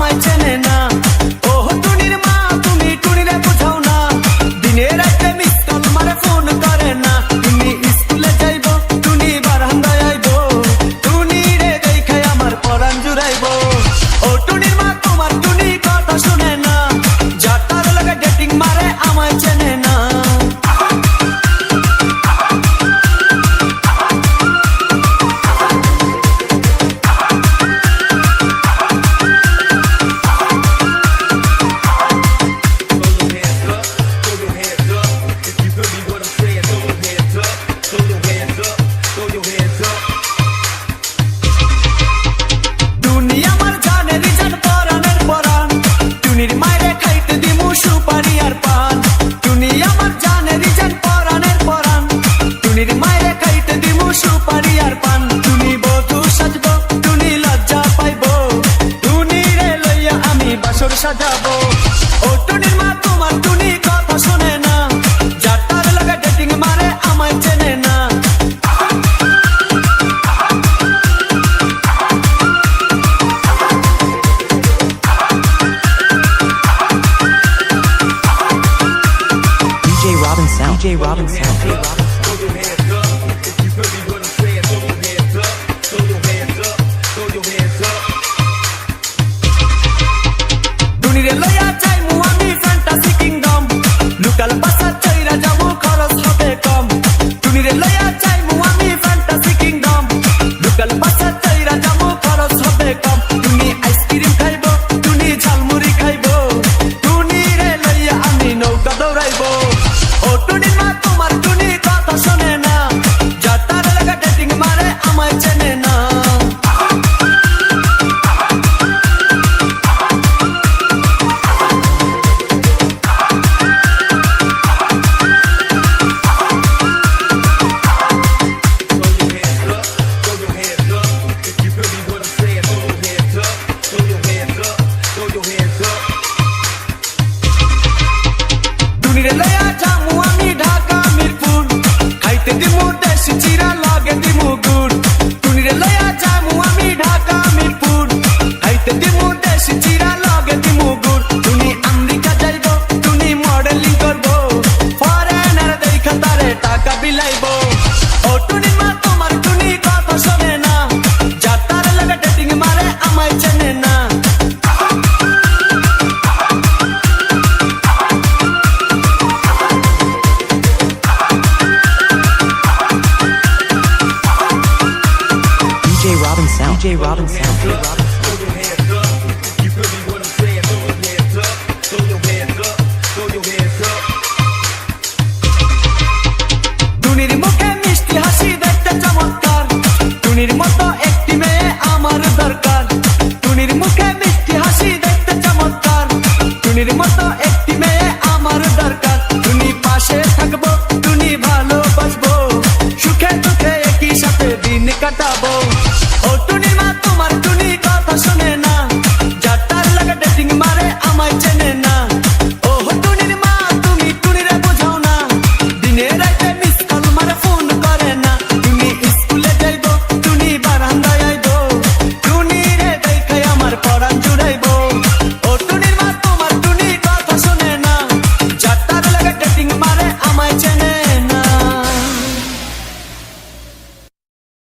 আমায় চেনে না। ও টুনির মা তুমি টুনিরে বুঝাও না, দিনে রাতে মিস কল মারে ফোন করে না। টুনি স্কুলে যাইব, টুনি বারান্দায় আইব, টুনিরে দেখে আমার পরাণ জুড়াইব। ও টুনির মা তোমার টুনি কথা শুনে না, যাটার লাগে ডেটিং মারে আমায় চেনে না। সাজাবো।